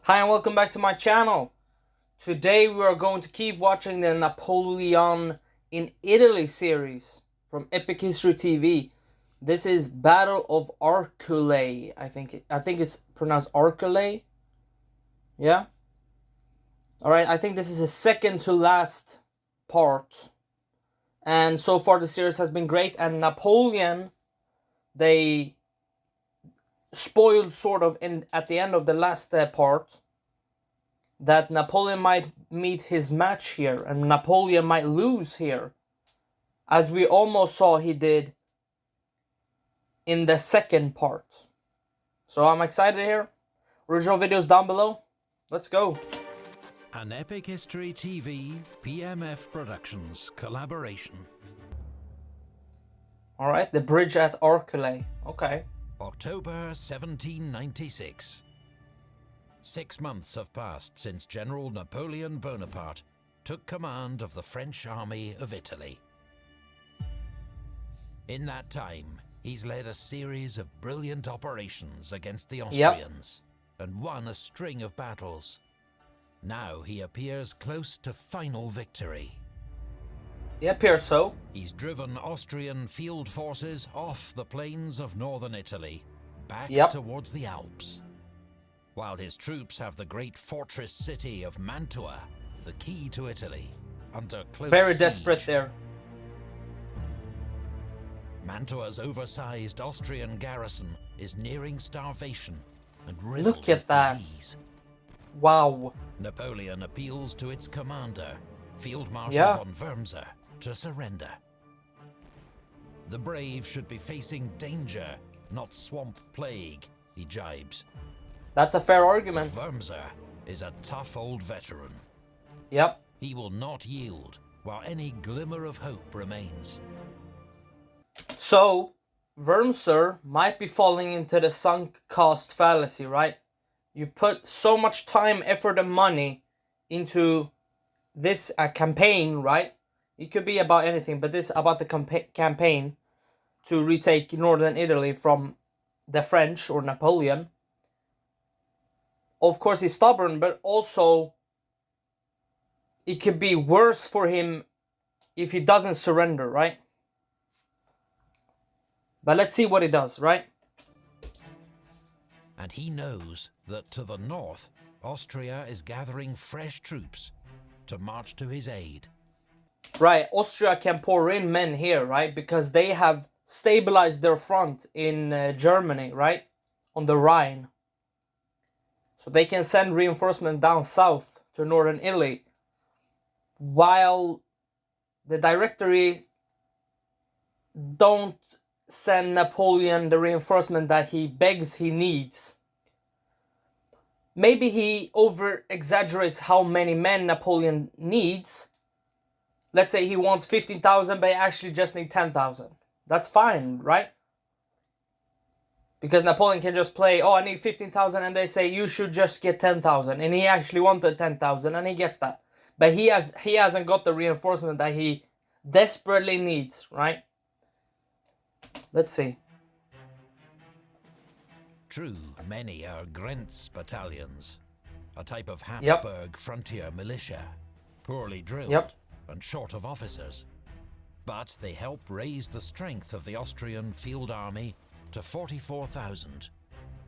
Hi and welcome back to my channel. Today we are going to keep watching the Napoleon in Italy series from epichistorytv. This is Battle of Arcole. I think it's pronounced Arcole. Yeah. All right. I think this is the second to last part, and so far the series has been great. And Napoleon, they spoiled sort of at the end of the last part that Napoleon might meet his match here and Napoleon might lose here, as we almost saw he did in the second part. So I'm excited here. Original videos down below. Let's go. An Epic History TV PMF Productions collaboration. Alright, the bridge at Arcole. Okay. October 1796. 6 months have passed since General Napoleon Bonaparte took command of the French army of Italy. In that time, he's led a series of brilliant operations against the Austrians and won a string of battles. Now he appears close to final victory. He appears so. He's driven Austrian field forces off the plains of northern Italy, back towards the Alps. While his troops have the great fortress city of Mantua, the key to Italy, under close Very siege. desperate there. Mantua's oversized Austrian garrison is nearing starvation and riddled Look at with that. disease. Wow. Napoleon appeals to its commander, Field Marshal von Wurmser, to surrender. The brave should be facing danger, not swamp plague, he jibes. That's a fair argument. Wurmser is a tough old veteran. Yep. He will not yield while any glimmer of hope remains. So, Wurmser might be falling into the sunk cost fallacy, right? You put so much time, effort, and money into this campaign, right? It could be about anything, but this is about the campaign to retake northern Italy from the French or Napoleon. Of course, he's stubborn, but also it could be worse for him if he doesn't surrender, right? But let's see what he does, right? And he knows that to the north, Austria is gathering fresh troops to march to his aid. Right, Austria can pour in men here, right? Because they have stabilized their front in Germany, right? On the Rhine. So they can send reinforcements down south to northern Italy. While the Directory don't send Napoleon the reinforcement that he begs he needs. Maybe he over-exaggerates how many men Napoleon needs. Let's say he wants 15,000, but he actually just needs 10,000. That's fine, right? Because Napoleon can just play, oh, I need 15,000, and they say, you should just get 10,000. And he actually wanted 10,000, and he gets that. But he hasn't got the reinforcement that he desperately needs, right? Let's see. True, many are Grentz battalions, a type of Habsburg frontier militia, poorly drilled and short of officers. But they help raise the strength of the Austrian field army to 44,000.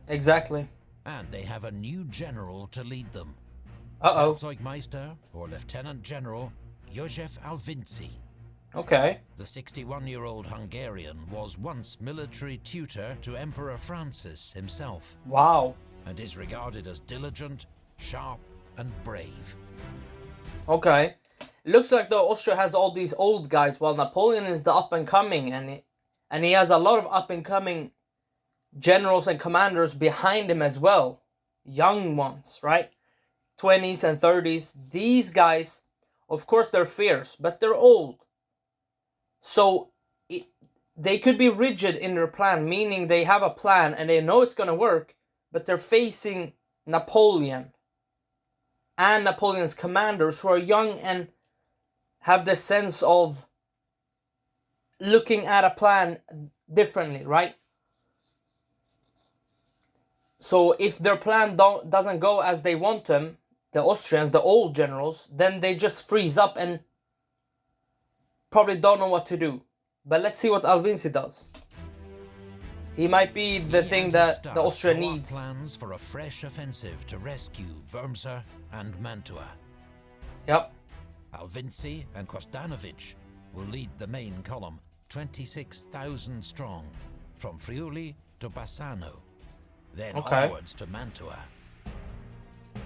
Exactly. And they have a new general to lead them. Feldzeugmeister, or Lieutenant General, Józef Alvinci. Okay. The 61-year-old Hungarian was once military tutor to Emperor Francis himself. Wow. And is regarded as diligent, sharp, and brave. Okay. It looks like though Austria has all these old guys, while Napoleon is the up-and-coming, and he has a lot of up-and-coming generals and commanders behind him as well. Young ones, right? 20s and 30s. These guys, of course, they're fierce, but they're old. So they could be rigid in their plan, meaning they have a plan and they know it's going to work, but they're facing Napoleon and Napoleon's commanders who are young and have the sense of looking at a plan differently, right? So if their plan doesn't go as they want them, the Austrians, the old generals, then they just freeze up and probably don't know what to do. But let's see what Alvinci does. He might be the thing that the Austria needs. Plans for a fresh offensive to rescue Wurmser and Mantua. Yep. Alvinci and Kostanovic will lead the main column, 26,000 strong, from Friuli to Bassano, then onwards to Mantua.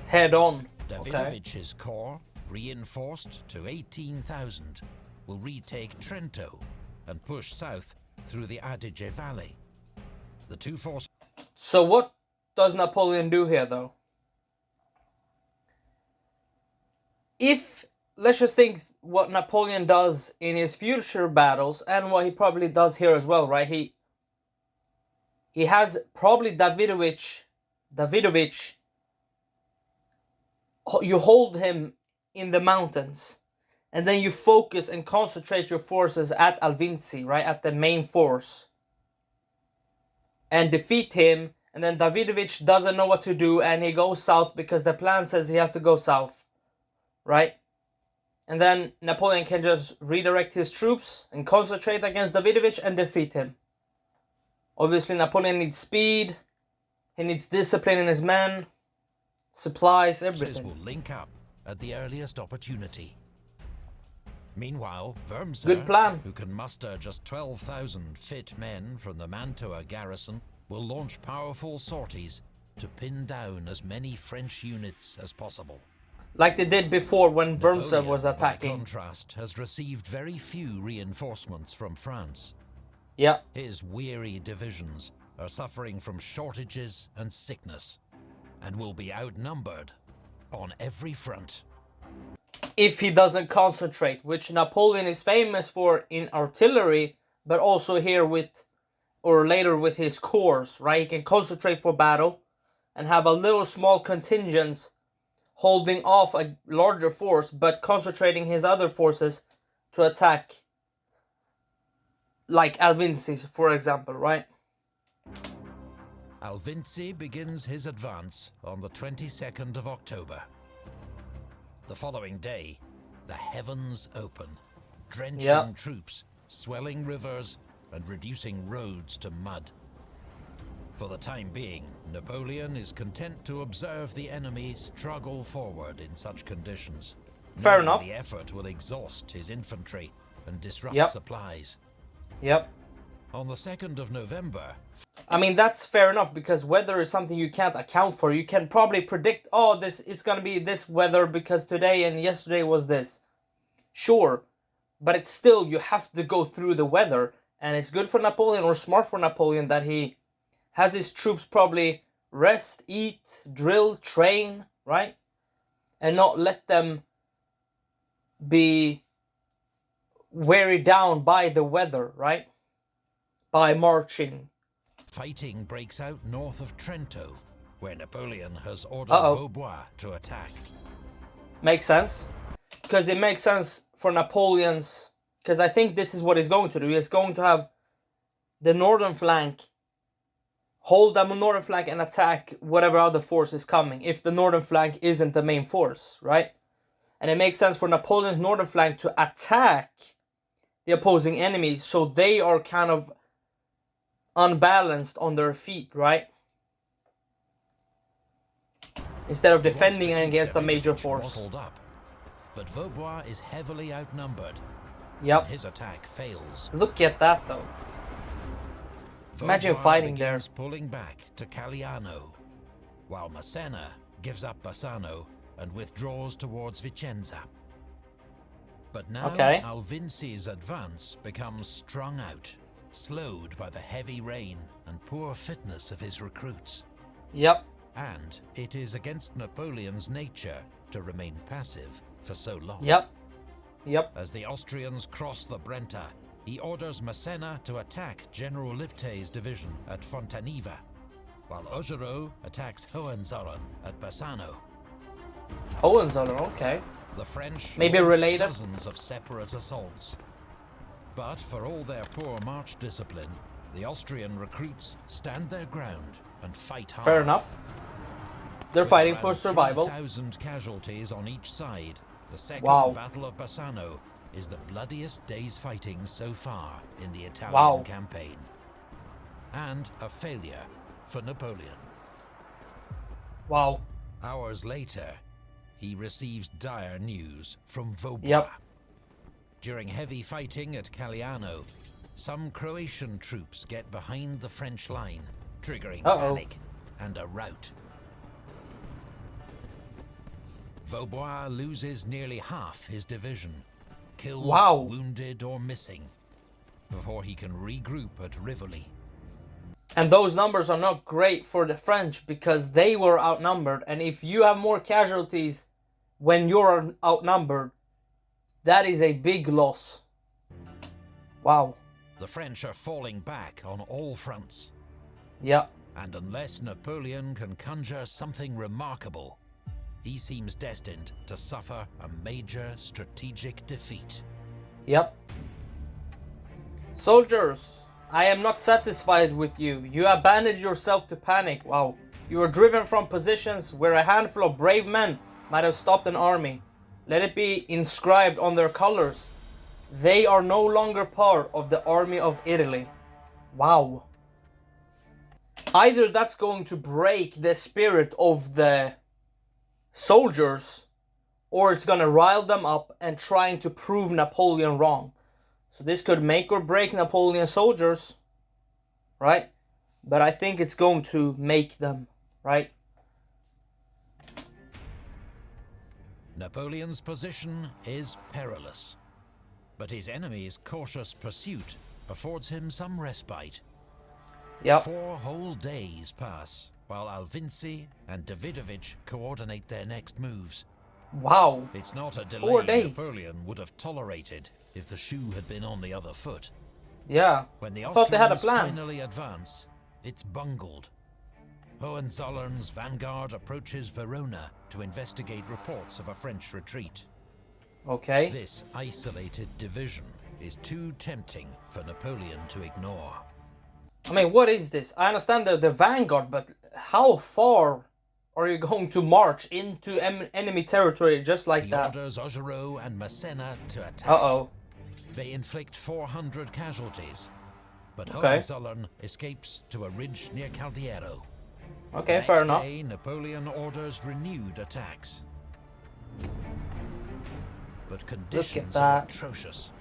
Head on. Davidovic's corps, reinforced to 18,000, will retake Trento and push south through the Adige Valley. The two forces. So what does Napoleon do here, though? Let's just think what Napoleon does in his future battles and what he probably does here as well, right? He has probably Davidovich, you hold him in the mountains, and then you focus and concentrate your forces at Alvinci, right, at the main force, and defeat him. And then Davidovich doesn't know what to do, and he goes south because the plan says he has to go south, right? And then Napoleon can just redirect his troops and concentrate against Davidovich and defeat him. Obviously, Napoleon needs speed, he needs discipline in his men, supplies, everything. Will link up at the earliest opportunity. Meanwhile, Wurmser, good plan, who can muster just 12,000 fit men from the Mantua garrison, will launch powerful sorties to pin down as many French units as possible. Like they did before when Wurmser was attacking. By contrast, has received very few reinforcements from France. Yeah. His weary divisions are suffering from shortages and sickness, and will be outnumbered on every front. If he doesn't concentrate, which Napoleon is famous for in artillery, but also here with, or later with his corps, right? He can concentrate for battle and have a little small contingents holding off a larger force, but concentrating his other forces to attack, like Alvinci, for example, right? Alvinci begins his advance on the 22nd of October. The following day, the heavens open, drenching troops, swelling rivers, and reducing roads to mud. For the time being, Napoleon is content to observe the enemy struggle forward in such conditions. Fair enough. The effort will exhaust his infantry and disrupt supplies. Yep. On the 2nd of November... I mean, that's fair enough, because weather is something you can't account for. You can probably predict, oh, it's going to be this weather because today and yesterday was this. Sure, but it's still, you have to go through the weather. And it's good for Napoleon, or smart for Napoleon, that he has his troops probably rest, eat, drill, train, right? And not let them be wearied down by the weather, right? By marching. Fighting breaks out north of Trento, where Napoleon has ordered Vaubois to attack. Makes sense. Because it makes sense for Napoleon's... Because I think this is what he's going to do. He's going to have the northern flank, hold the northern flank and attack whatever other force is coming, if the northern flank isn't the main force, right? And it makes sense for Napoleon's northern flank to attack the opposing enemy, so they are kind of unbalanced on their feet, right? Instead of defending against a major force. Up, but Vaubois is heavily outnumbered. Yep. His attack fails. Look at that, though. Imagine fighting there. Pulling back to Caliano, while Massena gives up Bassano and withdraws towards Vicenza. But now Alvinci's advance becomes strung out, slowed by the heavy rain and poor fitness of his recruits. Yep. And it is against Napoleon's nature to remain passive for so long. Yep. Yep. As the Austrians cross the Brenta, he orders Massena to attack General Liptay's division at Fontaniva, while Augereau attacks Hohenzollern at Bassano. Hohenzollern, okay. The French maybe related dozens of separate assaults. But for all their poor march discipline, the Austrian recruits stand their ground and fight hard. Fair enough. They're fighting for survival. 3,000 casualties on each side. The Second Battle of Bassano is the bloodiest day's fighting so far in the Italian campaign. And a failure for Napoleon. Wow. Hours later, he receives dire news from Vaubois. Yep. During heavy fighting at Caliano, some Croatian troops get behind the French line, triggering panic and a rout. Vaubois loses nearly half his division, killed, wounded or missing, before he can regroup at Rivoli. And those numbers are not great for the French because they were outnumbered. And if you have more casualties when you're outnumbered, that is a big loss. Wow. The French are falling back on all fronts. Yeah. And unless Napoleon can conjure something remarkable, he seems destined to suffer a major strategic defeat. Yep. Soldiers, I am not satisfied with you. You abandoned yourself to panic. Wow. You were driven from positions where a handful of brave men might have stopped an army. Let it be inscribed on their colors. They are no longer part of the army of Italy. Wow. Either that's going to break the spirit of the soldiers, or it's going to rile them up and trying to prove Napoleon wrong. So this could make or break Napoleon's soldiers, right? But I think it's going to make them, right? Napoleon's position is perilous, but his enemy's cautious pursuit affords him some respite. Yep. 4 whole days pass while Alvinci and Davidovich coordinate their next moves. Wow. It's not a delay 4 days. Napoleon would have tolerated if the shoe had been on the other foot. Yeah. When the I thought they had a Austrians plan. finally advance, it's bungled. Hohenzollern's vanguard approaches Verona to investigate reports of a French retreat. Okay. This isolated division is too tempting for Napoleon to ignore. I mean, what is this? I understand the vanguard, but how far are you going to march into enemy territory just like that? He orders Augereau and Massena to attack. Uh-oh. They inflict 400 casualties, but Hohenzollern escapes to a ridge near Caldiero. Okay, fair enough. The next day, Napoleon orders renewed attacks. But conditions are atrocious.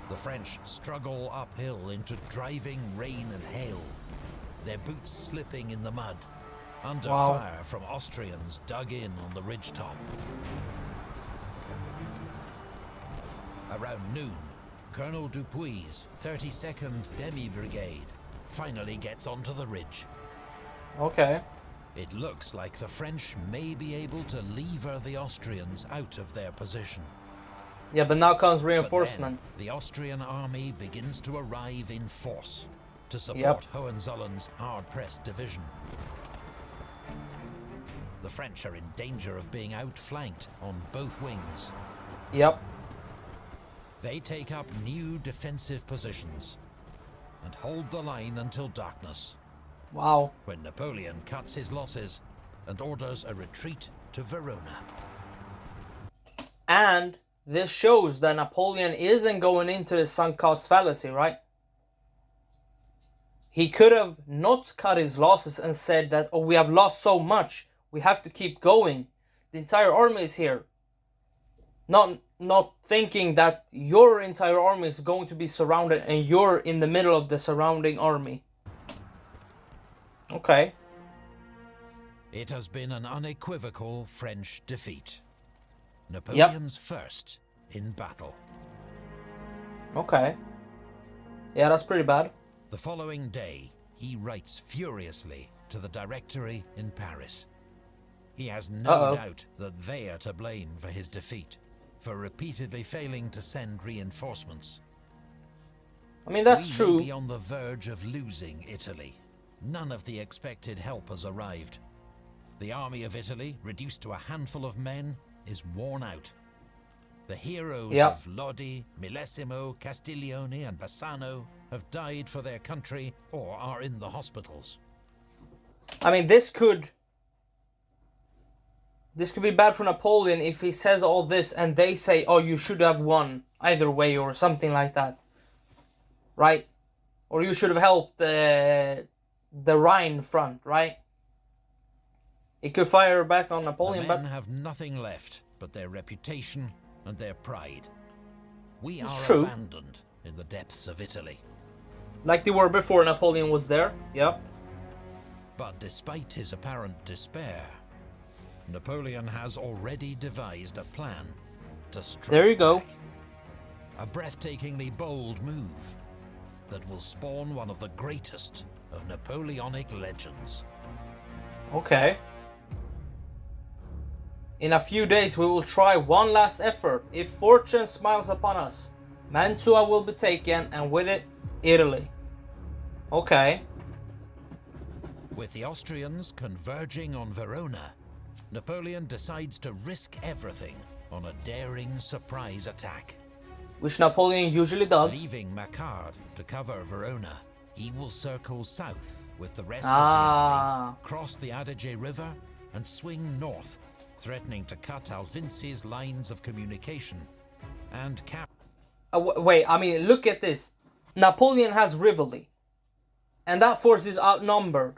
The French struggle uphill into driving rain and hail, their boots slipping in the mud, under fire from Austrians dug in on the ridgetop. Around noon, Colonel Dupuy's 32nd Demi Brigade finally gets onto the ridge. Okay. It looks like the French may be able to lever the Austrians out of their position. Yeah, but now comes reinforcements. The Austrian army begins to arrive in force to support Hohenzollern's hard-pressed division. The French are in danger of being outflanked on both wings. Yep. They take up new defensive positions and hold the line until darkness. Wow. When Napoleon cuts his losses and orders a retreat to Verona. And this shows that Napoleon isn't going into the sunk cost fallacy, right? He could have not cut his losses and said that, oh, we have lost so much, we have to keep going. The entire army is here. Not thinking that your entire army is going to be surrounded and you're in the middle of the surrounding army. Okay. It has been an unequivocal French defeat. Napoleon's first in battle. Okay. Yeah, that's pretty bad. The following day, he writes furiously to the Directory in Paris. He has no doubt that they are to blame for his defeat, for repeatedly failing to send reinforcements. I mean, that's true. We may be on the verge of losing Italy. None of the expected help has arrived. The army of Italy, reduced to a handful of men, is worn out. The heroes of Lodi, Millesimo, Castiglione and Bassano have died for their country or are in the hospitals. I mean, this could be bad for Napoleon if he says all this and they say, oh, you should have won either way or something like that. Right? Or you should have helped the Rhine front, right? It could fire back on Napoleon, the men but... have nothing left but their reputation and their pride. We are true. Abandoned in the depths of Italy. Like they were before Napoleon was there, yep. But despite his apparent despair, Napoleon has already devised a plan to strike There you go. back. A breathtakingly bold move that will spawn one of the greatest of Napoleonic legends. Okay. In a few days we will try one last effort. If fortune smiles upon us, Mantua will be taken, and with it, Italy. Okay. With the Austrians converging on Verona, Napoleon decides to risk everything on a daring surprise attack. Which Napoleon usually does. Leaving Macquart to cover Verona, he will circle south with the rest of the army, cross the Adige River, and swing north, threatening to cut Alvinci's lines of communication and wait, I mean, look at this. Napoleon has Rivoli, and that force is outnumbered.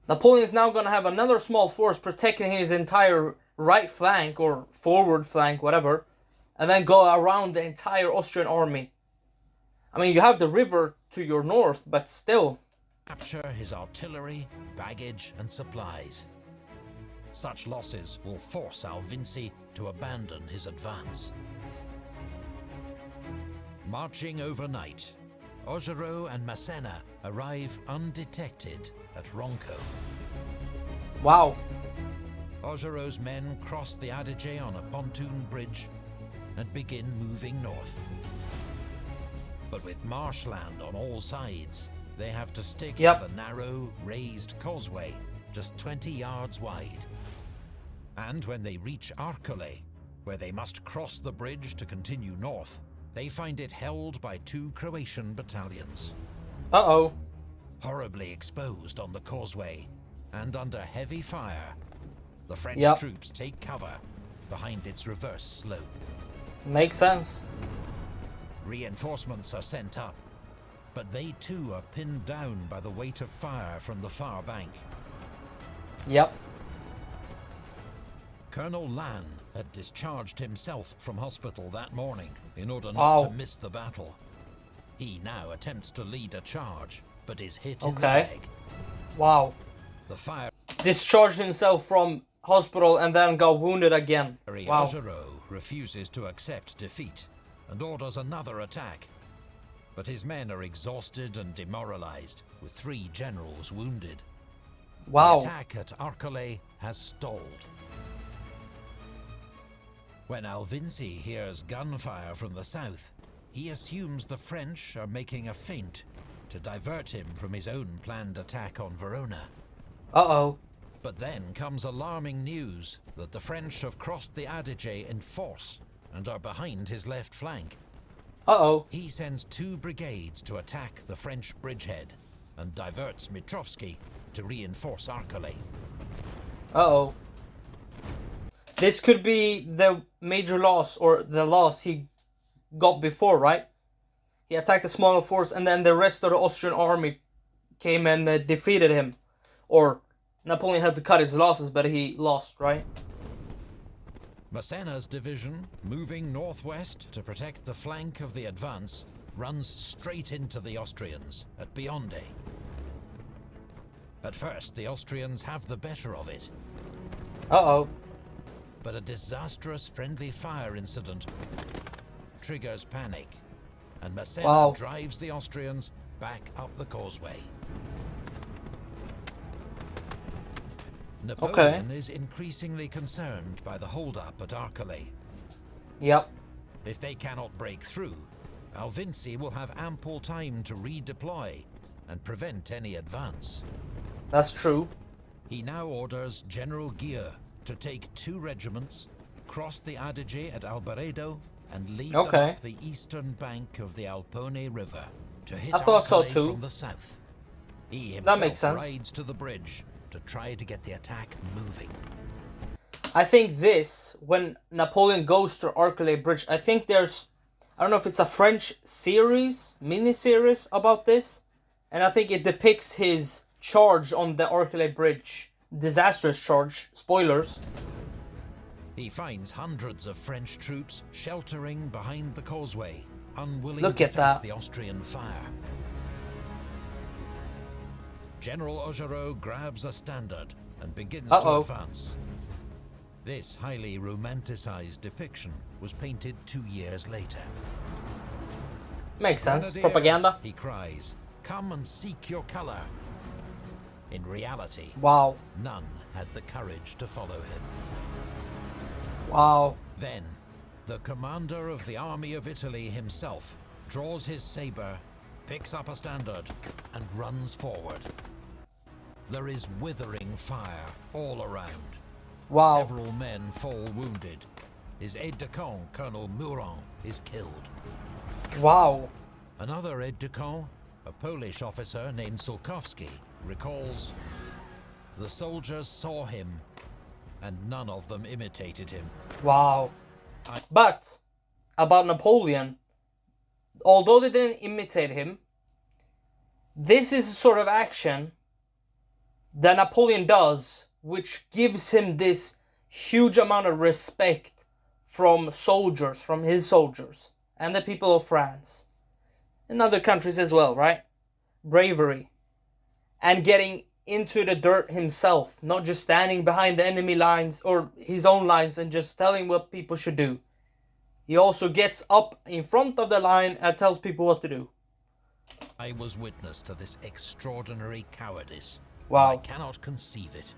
Napoleon is now going to have another small force protecting his entire right flank or forward flank, whatever, and then go around the entire Austrian army. I mean, you have the river to your north, but still. Capture his artillery, baggage, and supplies. Such losses will force Alvinci to abandon his advance. Marching overnight, Augereau and Massena arrive undetected at Ronco. Wow. Augereau's men cross the Adige on a pontoon bridge and begin moving north. But with marshland on all sides, they have to stick to the narrow, raised causeway, just 20 yards wide. And when they reach Arcole, where they must cross the bridge to continue north, they find it held by 2 Croatian battalions. Uh-oh. Horribly exposed on the causeway, and under heavy fire, the French troops take cover behind its reverse slope. Makes sense. Reinforcements are sent up, but they too are pinned down by the weight of fire from the far bank. Yep. Colonel Lannes had discharged himself from hospital that morning in order not to miss the battle. He now attempts to lead a charge, but is hit in the leg. Wow. The fire discharged himself from hospital and then got wounded again. Wow. Augereau refuses to accept defeat and orders another attack. But his men are exhausted and demoralized, with 3 generals wounded. Wow. The attack at Arcole has stalled. When Alvinci hears gunfire from the south, he assumes the French are making a feint to divert him from his own planned attack on Verona. Uh-oh. But then comes alarming news that the French have crossed the Adige in force and are behind his left flank. Uh-oh. He sends 2 brigades to attack the French bridgehead and diverts Mitrovsky to reinforce Arcole. Uh-oh. This could be the major loss, or the loss he got before, right? He attacked a smaller force and then the rest of the Austrian army came and defeated him. Or Napoleon had to cut his losses, but he lost, right? Massena's division, moving northwest to protect the flank of the advance, runs straight into the Austrians at Bionde. At first, the Austrians have the better of it. Uh-oh. But a disastrous friendly fire incident triggers panic, and Massena drives the Austrians back up the causeway. Napoleon is increasingly concerned by the hold-up at Arcole. Yep. If they cannot break through, Alvinci will have ample time to redeploy and prevent any advance. That's true. He now orders General Gueux to take 2 regiments, cross the Adige at Albaredo, and lead them up the eastern bank of the Alpone River to hit Arcole from the south. He That makes himself sense. rides to the bridge to try to get the attack moving. I think this, when Napoleon goes to Arcole Bridge, I think there's, I don't know if it's a French series, mini-series about this, and I think it depicts his charge on the Arcole Bridge. Disastrous charge. Spoilers. He finds hundreds of French troops sheltering behind the causeway, unwilling Look to at face that. the Austrian fire. General Augereau grabs a standard and begins to advance. This highly romanticized depiction was painted 2 years later. Makes sense. "Grenadiers," Propaganda. he cries, "come and seek your color." In reality, Wow. none had the courage to follow him. Wow. Then, the commander of the army of Italy himself draws his saber, picks up a standard, and runs forward. There is withering fire all around. Wow. Several men fall wounded. His aide-de-camp, Colonel Murat, is killed. Wow. Another aide-de-camp, a Polish officer named Sulkowski, recalls, "The soldiers saw him, and none of them imitated him." Wow. But about Napoleon, although they didn't imitate him, this is a sort of action that Napoleon does, which gives him this huge amount of respect from soldiers, from his soldiers, and the people of France, and other countries as well, right? Bravery. And getting into the dirt himself, not just standing behind the enemy lines or his own lines and just telling what people should do. He also gets up in front of the line and tells people what to do. I was witness to this extraordinary cowardice. Wow. I cannot conceive it.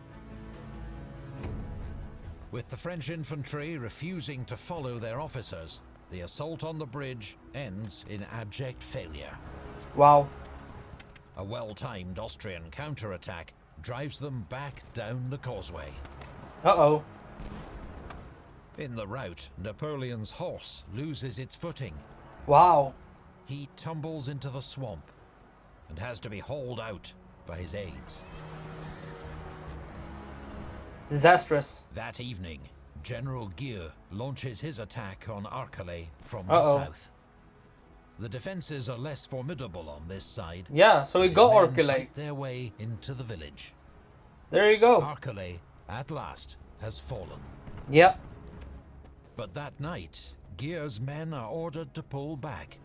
With the French infantry refusing to follow their officers, the assault on the bridge ends in abject failure. Wow. A well-timed Austrian counterattack drives them back down the causeway. Uh-oh. In the rout, Napoleon's horse loses its footing. Wow. He tumbles into the swamp and has to be hauled out by his aides. Disastrous. That evening, General Gueux launches his attack on Arcole from Uh-oh. the south. The defenses are less formidable on this side. Yeah, so we His got men Arcole. fight their way into the village. There you go. Arcole, at last, has fallen. Yep. But that night, Gueux's men are ordered to pull back.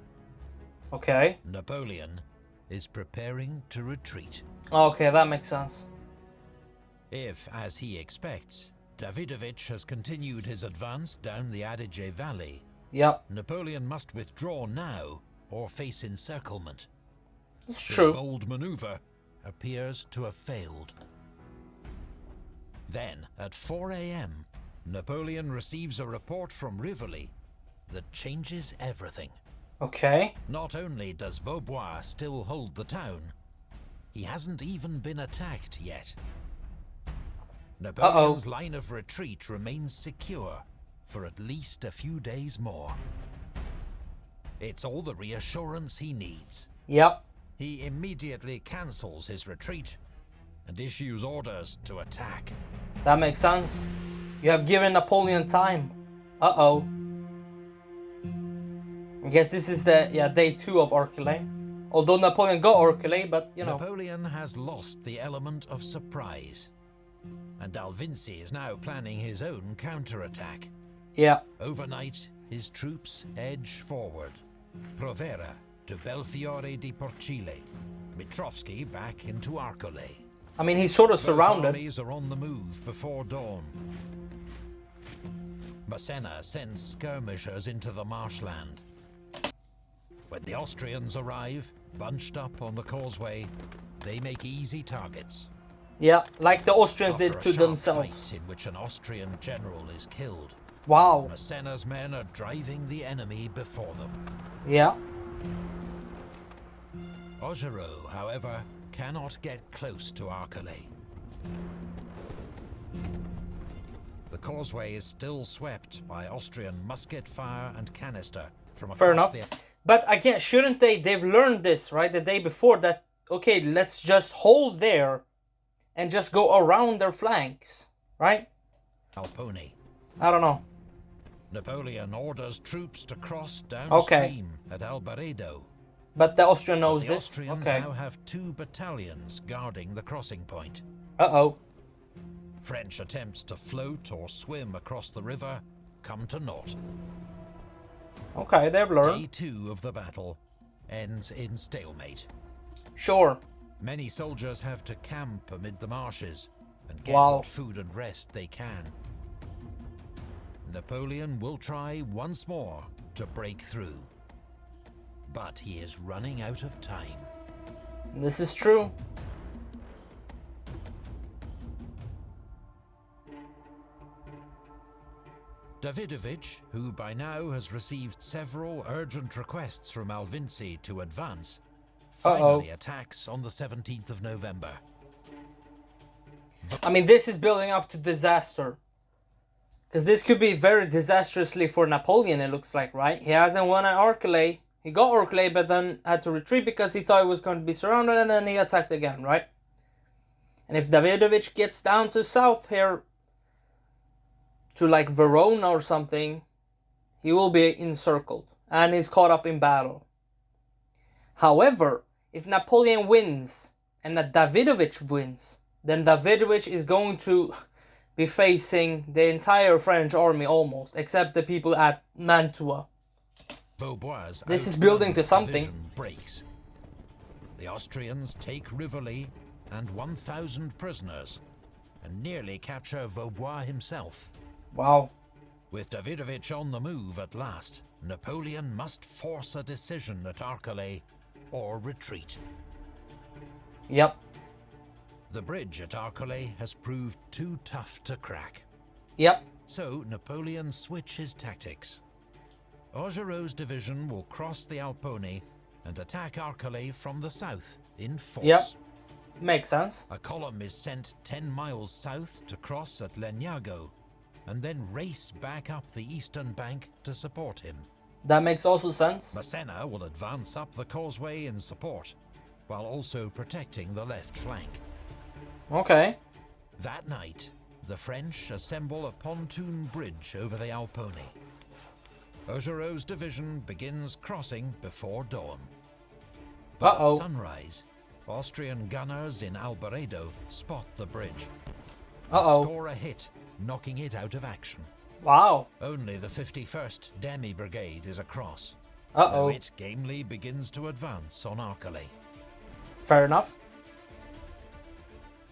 Okay. Napoleon is preparing to retreat. Okay, that makes sense. If, as he expects, Davidovich has continued his advance down the Adige Valley, Yep. Napoleon must withdraw now or face encirclement. It's This true. bold maneuver appears to have failed. Then, at 4 a.m., Napoleon receives a report from Rivoli that changes everything. Okay. Not only does Vaubois still hold the town, he hasn't even been attacked yet. Napoleon's line of retreat remains secure for at least a few days more. It's all the reassurance he needs. Yep. He immediately cancels his retreat and issues orders to attack. That makes sense. You have given Napoleon time. Uh-oh. I guess this is the day 2 of Arcole. Although Napoleon got Arcole, but you know. Napoleon has lost the element of surprise, and Alvinci is now planning his own counterattack. Yeah. Overnight, his troops edge forward. Provera to Belfiore di Porcile, Mitrovsky back into Arcole. I mean, he's sort of surrounded. Both armies are on the move before dawn. Massena sends skirmishers into the marshland. When the Austrians arrive, bunched up on the causeway, they make easy targets. Yeah, like the Austrians After did a to sharp themselves. fight in which an Austrian general is killed, Wow. Massena's men are driving the enemy before them. Yeah. Augereau, however, cannot get close to Arcole. The causeway is still swept by Austrian musket fire and canister from Fair across enough. the... But again, shouldn't they've learned this, right? The day before, that okay, let's just hold there and just go around their flanks, right? Alpone. I don't know. Napoleon orders troops to cross Okay. downstream at Albaredo. But the Austrian knows But the this. Austrians Okay. now have 2 battalions guarding the crossing point. Uh-oh. French attempts to float or swim across the river come to naught. Okay, they've learned. Day 2 of the battle ends in stalemate. Sure. Many soldiers have to camp amid the marshes and get Wow. what food and rest they can. Napoleon will try once more to break through, but he is running out of time. This is true. Davidovich, who by now has received several urgent requests from Alvinci to advance, finally attacks on the 17th of November. I mean, this is building up to disaster. Because this could be very disastrously for Napoleon, it looks like, right? He hasn't won at Arcole. He got Arcole, but then had to retreat because he thought he was going to be surrounded, and then he attacked again, right? And if Davidovich gets down to south here, to like Verona or something, he will be encircled and is caught up in battle. However, if Napoleon wins and that Davidovich wins, then Davidovich is going to be facing the entire French army almost, except the people at Mantua. Vaubois' This is building to something. division breaks. The Austrians take Rivoli and 1,000 prisoners and nearly capture Vaubois himself. Wow. With Davidovich on the move at last, Napoleon must force a decision at Arcole or retreat. Yep. The bridge at Arcole has proved too tough to crack. Yep. So Napoleon switches tactics. Augereau's division will cross the Alpone and attack Arcole from the south in force. Yep. Makes sense. A column is sent 10 miles south to cross at Legnago and then race back up the eastern bank to support him. That makes also sense. Massena will advance up the causeway in support, while also protecting the left flank. Okay. That night, the French assemble a pontoon bridge over the Alpone. Augereau's division begins crossing before dawn. But at sunrise, Austrian gunners in Albaredo spot the bridge and score a hit, knocking it out of action. Wow. Only the 51st Demi Brigade is across, Uh-oh. though it gamely begins to advance on Arcole. Fair enough.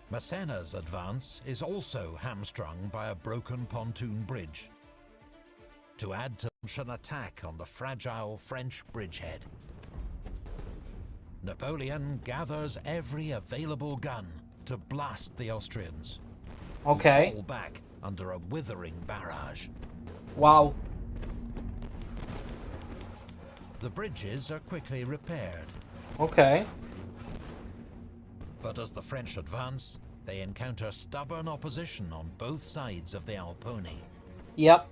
Massena's advance is also hamstrung by a broken pontoon bridge, to add to an attack on the fragile French bridgehead. Napoleon gathers every available gun to blast the Austrians, who fall back under a withering barrage. Wow. The bridges are quickly repaired. Okay. But as the French advance, they encounter stubborn opposition on both sides of the Alpone. Yep.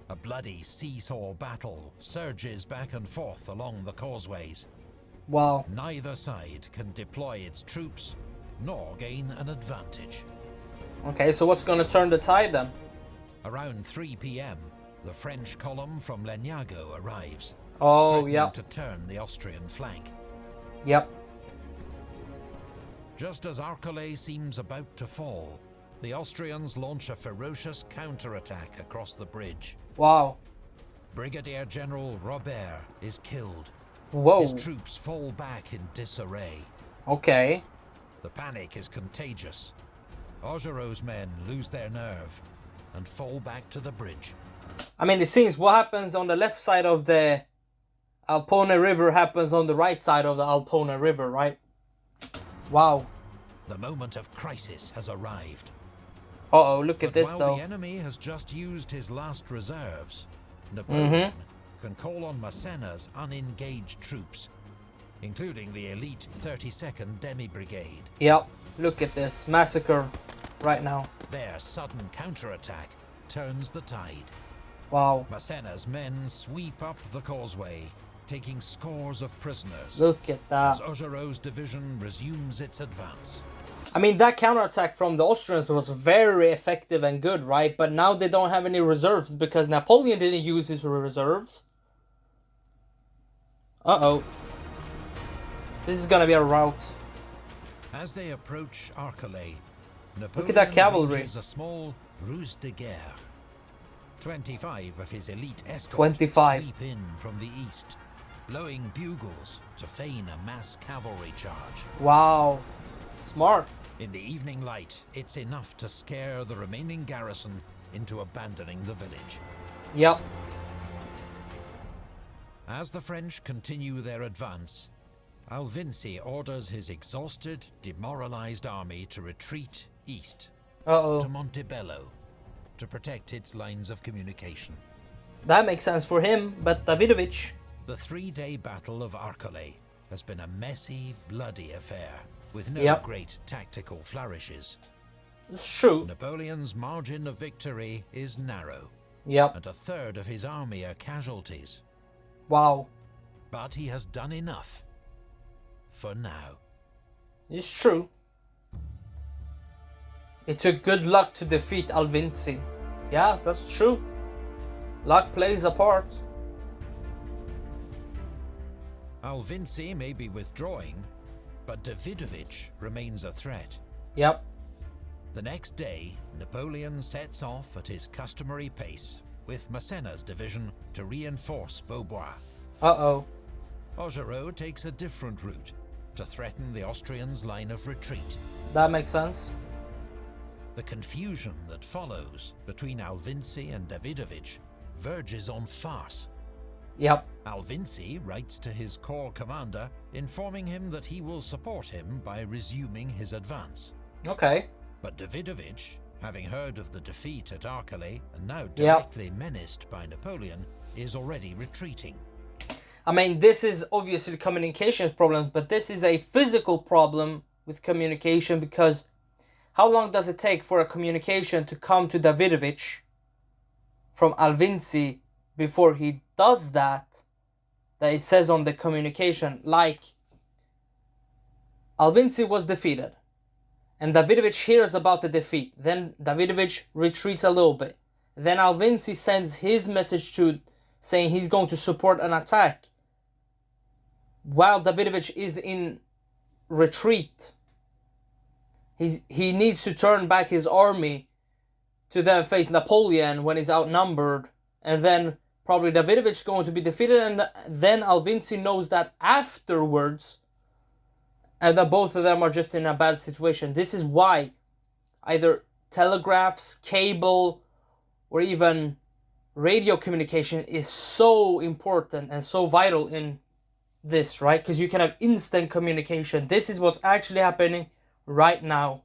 A bloody seesaw battle surges back and forth along the causeways. Wow. Neither side can deploy its troops, nor gain an advantage. Okay, so what's going to turn the tide then? Around 3 p.m., the French column from Legnago arrives. Oh, yeah. To turn the Austrian flank. Yep. Just as Arcole seems about to fall, the Austrians launch a ferocious counterattack across the bridge. Wow. Brigadier General Robert is killed. Whoa. His troops fall back in disarray. Okay. The panic is contagious. Augereau's men lose their nerve and fall back to the bridge. I mean, it seems what happens on the left side of the Alpone River happens on the right side of the Alpone River, right? Wow. The moment of crisis has arrived. Uh-oh, look at this while though. the enemy has just used his last reserves, Napoleon can call on Massena's unengaged troops, including the elite 32nd Demi Brigade. Yep, look at this massacre right now. Their sudden counterattack turns the tide. Wow. Massena's men sweep up the causeway taking scores of prisoners. Look at that. As Augereau's division resumes its advance. I mean, that counterattack from the Austrians was very effective and good, right? But now they don't have any reserves because Napoleon didn't use his reserves. Uh-oh. This is gonna be a rout. As they approach Arcole, Napoleon Look at that cavalry. arranges a small ruse de guerre. 25 of his elite escort 25. sweep in from the east, blowing bugles to feign a mass cavalry charge. Wow. Smart. In the evening light, it's enough to scare the remaining garrison into abandoning the village. Yep. As the French continue their advance, Alvinci orders his exhausted, demoralized army to retreat east to Montebello to protect its lines of communication. That makes sense for him, but Davidovich... The 3-day Battle of Arcole has been a messy, bloody affair, with no great tactical flourishes. It's true. Napoleon's margin of victory is narrow, and a third of his army are casualties. Wow. But he has done enough. For now. It's true. It took good luck to defeat Alvinci. Yeah, that's true. Luck plays a part. Alvinci may be withdrawing, but Davidovich remains a threat. Yep. The next day, Napoleon sets off at his customary pace with Massena's division to reinforce Vaubois. Augereau takes a different route to threaten the Austrians' line of retreat. That makes sense. The confusion that follows between Alvinci and Davidovich verges on farce. Yep. Alvinci writes to his corps commander, informing him that he will support him by resuming his advance. Okay. But Davidovich, having heard of the defeat at Arcole and now directly menaced by Napoleon, is already retreating. I mean, this is obviously communications problems, but this is a physical problem with communication, because how long does it take for a communication to come to Davidovich from Alvinci before he does that it says on the communication? Like, Alvinci was defeated, and Davidovich hears about the defeat. Then Davidovich retreats a little bit. Then Alvinci sends his message to saying he's going to support an attack, while Davidovich is in retreat. He needs to turn back his army to then face Napoleon when he's outnumbered, and then probably Davidovich is going to be defeated, and then Alvinci knows that afterwards, and that both of them are just in a bad situation. This is why either telegraphs, cable, or even radio communication is so important and so vital in this, right? Because you can have instant communication. This is what's actually happening right now.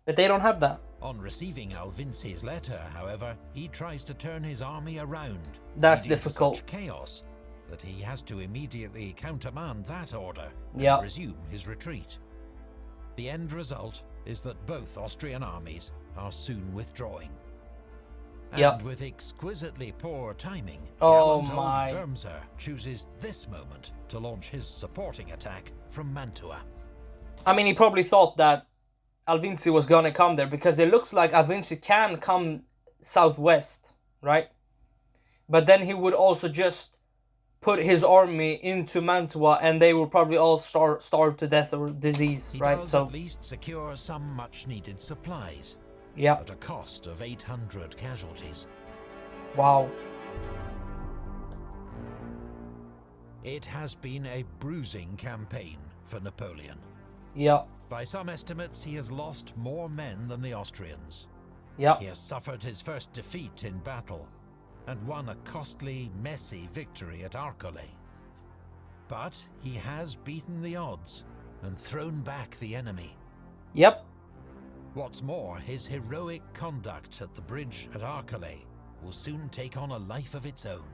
But they don't have that. On receiving Alvinci's letter, however, he tries to turn his army around. That's leading difficult. To such chaos that he has to immediately countermand that order and resume his retreat. The end result is that both Austrian armies are soon withdrawing. And with exquisitely poor timing, gallant old Wurmser chooses this moment to launch his supporting attack from Mantua. I mean, he probably thought that Alvinci was gonna come there, because it looks like Alvinci can come southwest, right? But then he would also just put his army into Mantua, and they will probably all starve to death or disease, right? He does at least secure some much-needed supplies. At a cost of 800 casualties. Wow. It has been a bruising campaign for Napoleon. By some estimates, he has lost more men than the Austrians. He has suffered his first defeat in battle and won a costly, messy victory at Arcole. But he has beaten the odds and thrown back the enemy. What's more, his heroic conduct at the bridge at Arcole will soon take on a life of its own.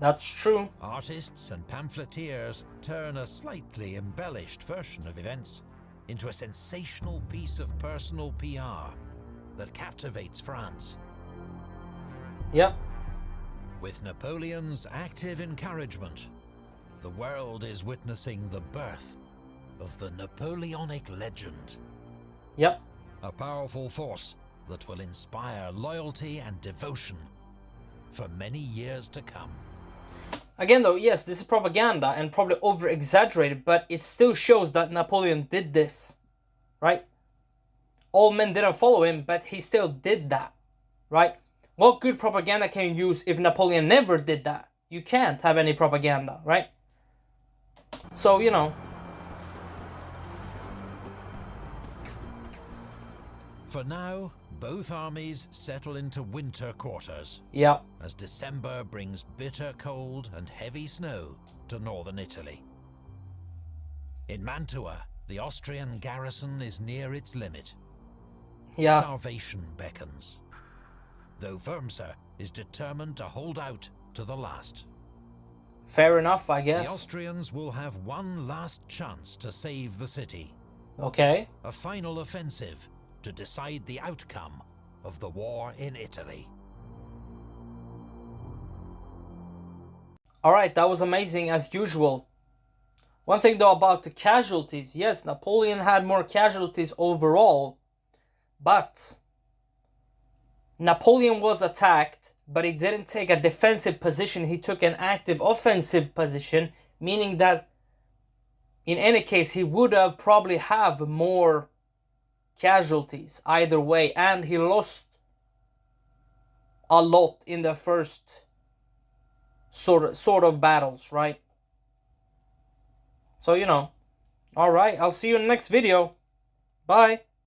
That's true. Artists and pamphleteers turn a slightly embellished version of events into a sensational piece of personal PR that captivates France. With Napoleon's active encouragement, the world is witnessing the birth of the Napoleonic legend. Yep. A powerful force that will inspire loyalty and devotion for many years to come. Again though, yes, this is propaganda and probably over-exaggerated, but it still shows that Napoleon did this, right? All men didn't follow him, but he still did that, right? What good propaganda can you use if Napoleon never did that? You can't have any propaganda, right? So, you know. For now, both armies settle into winter quarters. Yeah. As December brings bitter cold and heavy snow to northern Italy. In Mantua, the Austrian garrison is near its limit. Yeah. Starvation beckons, though Wurmser is determined to hold out to the last. Fair enough, I guess. The Austrians will have one last chance to save the city. Okay. A final offensive to decide the outcome of the war in Italy. Alright, that was amazing as usual. One thing though about the casualties, yes, Napoleon had more casualties overall, but Napoleon was attacked, but he didn't take a defensive position, he took an active offensive position, meaning that in any case he would have probably have more casualties either way, and he lost a lot in the first sort of battles, right? So, you know. Alright, I'll see you in the next video. Bye.